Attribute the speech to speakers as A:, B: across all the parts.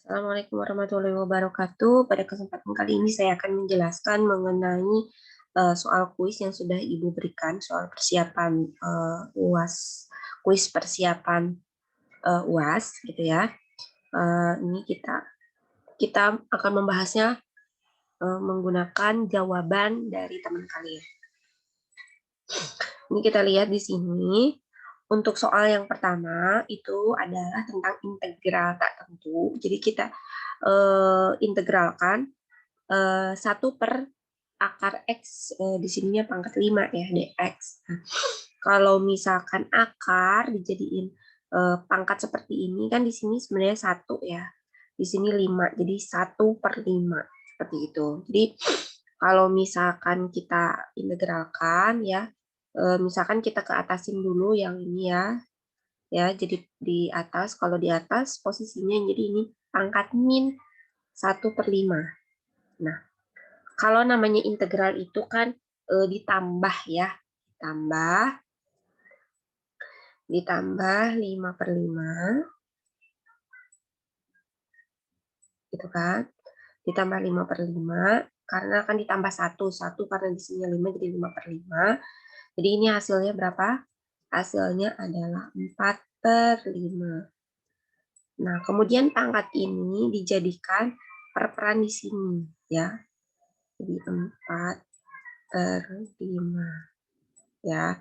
A: Assalamualaikum warahmatullahi wabarakatuh. Pada kesempatan kali ini saya akan menjelaskan mengenai soal kuis yang sudah Ibu berikan, soal persiapan UAS, kuis persiapan UAS gitu ya. Ini kita akan membahasnya menggunakan jawaban dari teman kalian. Ini kita lihat di sini. Untuk soal yang pertama itu adalah tentang integral tak tentu. Jadi kita integralkan 1 per akar X, di sininya pangkat 5 ya, dx. Nah, kalau misalkan akar dijadiin pangkat seperti ini, kan di sini sebenarnya 1 ya. Di sini 5, jadi 1/5, seperti itu. Jadi, kalau misalkan kita integralkan ya, misalkan kita ke atasin dulu yang ini ya, jadi di atas, kalau di atas posisinya jadi ini pangkat min 1/5. Nah, kalau namanya integral itu kan ditambah ya, ditambah 5/5, gitu kan, ditambah 5/5, karena akan ditambah 1 karena di sini 5 jadi 5/5, jadi ini hasilnya berapa? Hasilnya adalah 4/5. Nah, kemudian pangkat ini dijadikan perperan di sini ya, jadi 4/5 ya.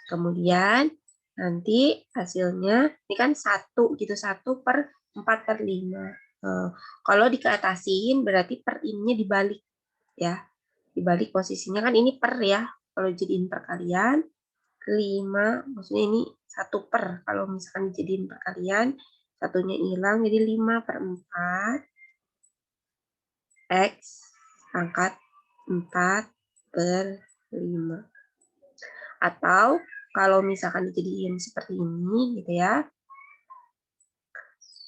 A: Kemudian nanti hasilnya ini kan 1 gitu, 1/4/5. Kalau dikeatasin berarti per ininya dibalik ya. Dibalik posisinya, kan ini per ya. Kalau jadiin perkalian 5, maksudnya ini 1 per. Kalau misalkan dijadiin perkalian, satunya hilang jadi 5/4 X pangkat 4/5. Atau kalau misalkan dijadiin seperti ini gitu ya,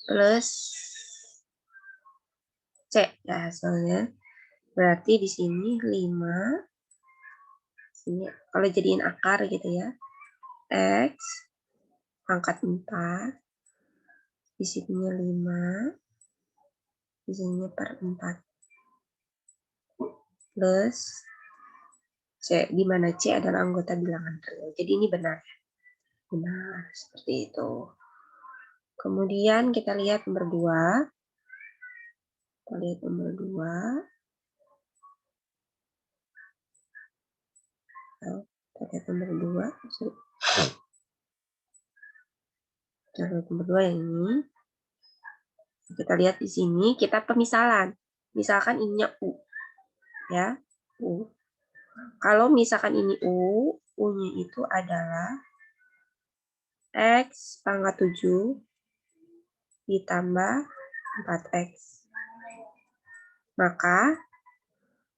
A: plus C ya hasilnya. Berarti di sini 5, sini kalau jadiin akar gitu ya, X pangkat 4, di sininya 5, di sininya per 4, plus C, di mana C adalah anggota bilangan real. Jadi ini benar. Benar, seperti itu. Kemudian kita lihat nomor 2. Kita lihat nomor 2. Kita lihat nomor 2. Kita lihat nomor 2 yang ini. Kita lihat di sini, kita pemisalan. Misalkan ininya U. Ya, U. Kalau misalkan ini U, U-nya itu adalah X pangkat 7 ditambah 4X. Maka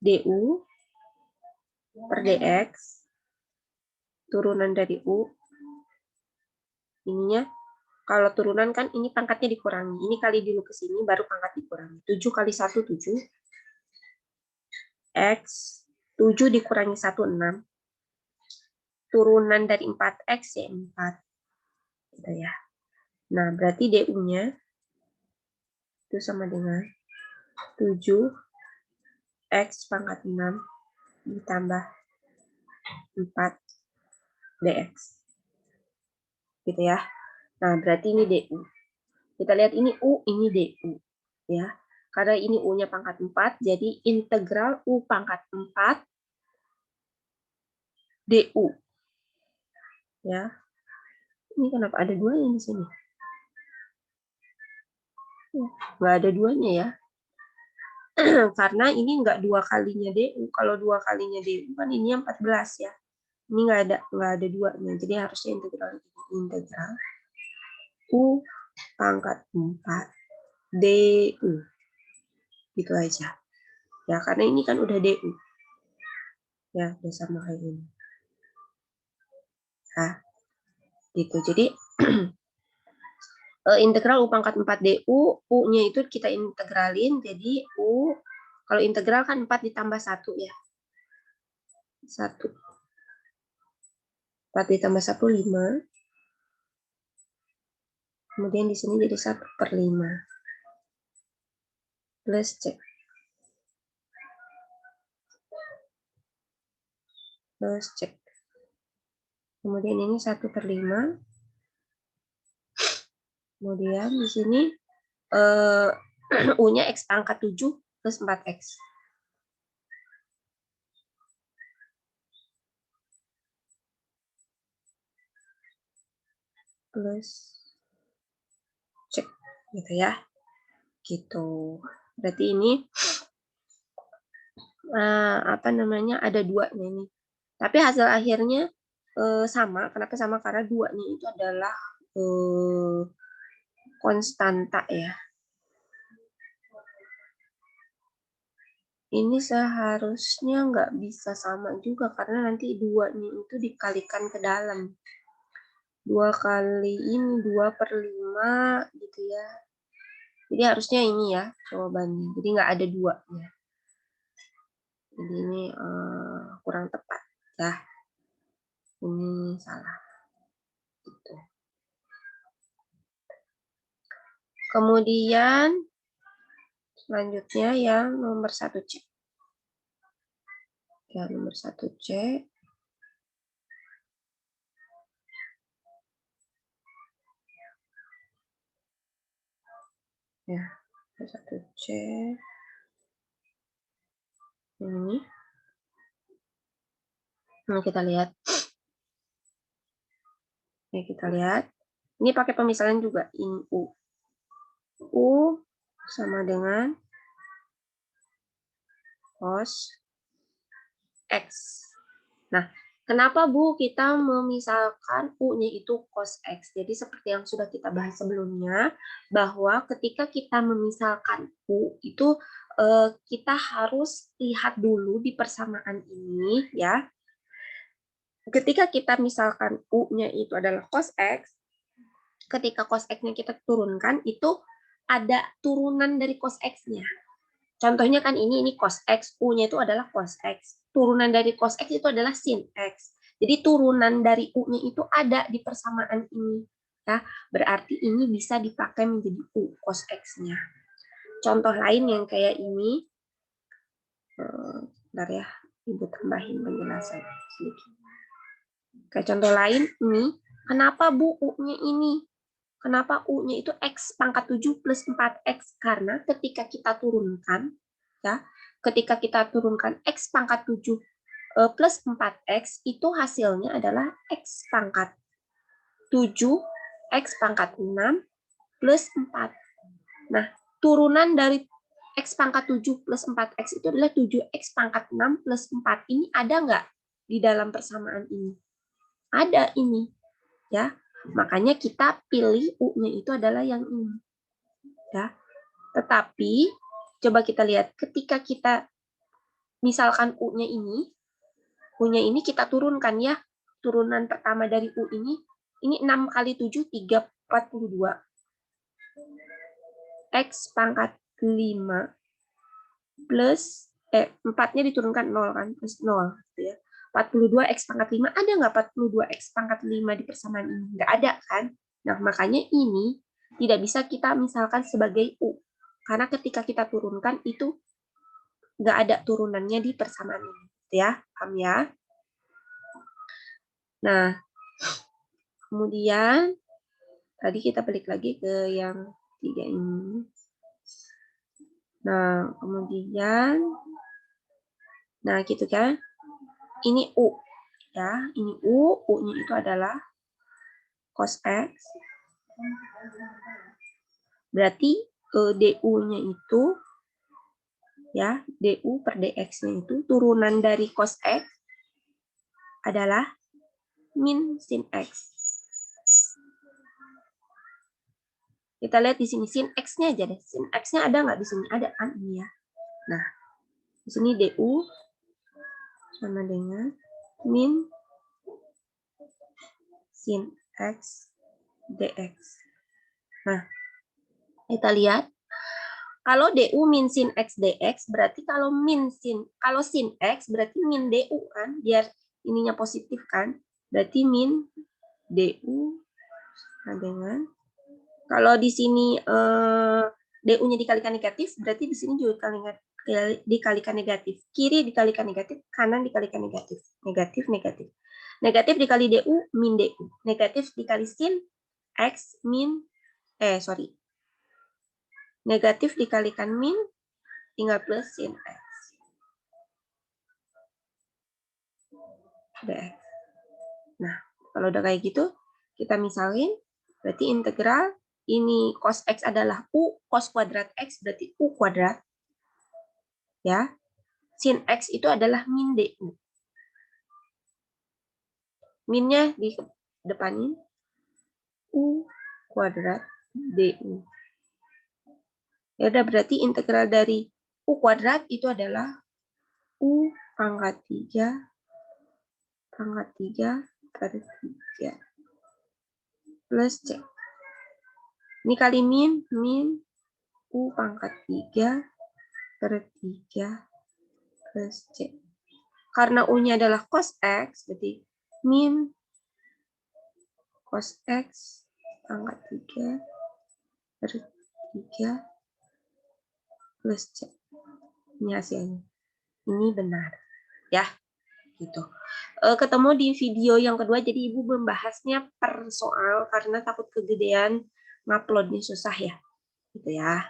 A: DU per DX, turunan dari U, ininya, kalau turunan kan ini pangkatnya dikurangi. Ini kali dulu ke sini, baru pangkat dikurangi. 7 kali 1, 7. X, 7 dikurangi 1, 6. Turunan dari 4X ya 4. Gitu ya. Nah, berarti DU-nya itu sama dengan 7 X pangkat 6 ditambah 4 DX. Gitu ya. Nah, berarti ini DU. Kita lihat ini U, ini DU. Ya. Karena ini U-nya pangkat 4, jadi integral U pangkat 4 DU. Ya. Ini kenapa ada 2 di sini? Nggak ada 2-nya ya. Karena ini nggak 2 kalinya DU. Kalau 2 kalinya DU kan ini 14 ya. Ini nggak ada 2-nya. Jadi harusnya integral U pangkat 4 DU. Gitu aja. Ya, karena ini kan udah DU. Ya, udah sama kayak ini. Nah, gitu. Jadi integral U pangkat 4 DU, U-nya itu kita integralin, jadi U, kalau integral kan 4 ditambah 1 ya. 1. 4 ditambah 1, 5. Kemudian di sini jadi 1/5. plus C. Plus C. Kemudian ini 1/5. Kemudian di sini U-nya X pangkat 7 plus 4X. Plus cek gitu ya, gitu. Berarti ini apa namanya, ada 2 nih, tapi hasil akhirnya sama. Kenapa sama? Karena 2 nih itu adalah konstanta ya. Ini seharusnya nggak bisa sama juga karena nanti 2 nih itu dikalikan ke dalam. 2 kali ini 2/5 gitu ya. Jadi harusnya ini ya jawabannya. Jadi nggak ada 2-nya. Jadi ini kurang tepat ya. Ini salah. Gitu. Kemudian selanjutnya yang nomor 1C. Ya, nomor 1C. Ya, 1C. Ini. Nah, kita lihat. Ini kita lihat. Ini pakai pemisahan juga. Ini U. U sama dengan cos X. Nah, kenapa Bu kita memisalkan U-nya itu cos X? Jadi seperti yang sudah kita bahas sebelumnya, bahwa ketika kita memisalkan U itu kita harus lihat dulu di persamaan ini ya. Ketika kita misalkan U-nya itu adalah cos X, ketika cos X-nya kita turunkan, itu ada turunan dari cos X-nya. Contohnya kan ini cos X, U-nya itu adalah cos X. Turunan dari cos X itu adalah sin X. Jadi turunan dari U-nya itu ada di persamaan ini. Ya, berarti ini bisa dipakai menjadi U cos X-nya. Contoh lain yang kayak ini, bentar ya, Ibu tambahin penjelasan sedikit. Kayak contoh lain ini, kenapa Bu U-nya ini? Kenapa U-nya itu X pangkat 7 plus 4X? Karena ketika kita turunkan, ya, ketika kita turunkan X pangkat 7 plus 4X, itu hasilnya adalah X pangkat 7, X pangkat 6 plus 4. Nah, turunan dari X pangkat 7 plus 4X itu adalah 7X pangkat 6 plus 4. Ini ada nggak di dalam persamaan ini? Ada ini. Ya, makanya kita pilih U-nya itu adalah yang ini. Ya. Tetapi coba kita lihat ketika kita misalkan U-nya ini kita turunkan ya. Turunan pertama dari U ini 6 kali 7 42. X pangkat 5 plus 4-nya diturunkan 0 kan, plus 0 gitu ya. 42 X pangkat 5, ada nggak 42 X pangkat 5 di persamaan ini? Nggak ada kan? Nah, makanya ini tidak bisa kita misalkan sebagai U. Karena ketika kita turunkan itu nggak ada turunannya di persamaan ini. Ya, paham ya? Nah, kemudian tadi kita balik lagi ke yang 3 ini. Nah, kemudian, nah gitu kan? Ini U. Ya, ini U. U-nya itu adalah cos X. Berarti DU-nya itu ya, DU per DX-nya itu turunan dari cos X adalah min sin X. Kita lihat di sini sin X-nya aja deh. Sin X-nya ada nggak di sini? Ada kan ini ya. Nah, di sini DU sama dengan min sin X DX. Nah, kita lihat kalau DU min sin X DX berarti kalau sin X berarti min DU kan, biar ininya positif kan. Berarti min DU dengan kalau di sini DU-nya dikalikan negatif, berarti di sini juga dikalikan negatif. Kiri dikalikan negatif, kanan dikalikan negatif. Negatif, negatif. Negatif dikali DU, min DU. Negatif dikali sin, X, min, negatif dikalikan min, tinggal plus sin X. dx. Nah, kalau udah kayak gitu, kita misalin, berarti integral, ini cos X adalah U, cos kuadrat X berarti U kuadrat. Ya, sin X itu adalah min DU. Minnya di depanin U kuadrat DU. Ya udah, berarti integral dari U kuadrat itu adalah U pangkat 3 per 3 plus C. Ini kali min U pangkat 3 per 3 plus C. Karena U-nya adalah cos X, berarti min cos X pangkat 3 per 3 plus C. Ini hasilnya. Ini benar. Ya, gitu. Ketemu di video yang kedua, jadi Ibu membahasnya per soal karena takut kegedean nguploadnya susah ya. Gitu ya.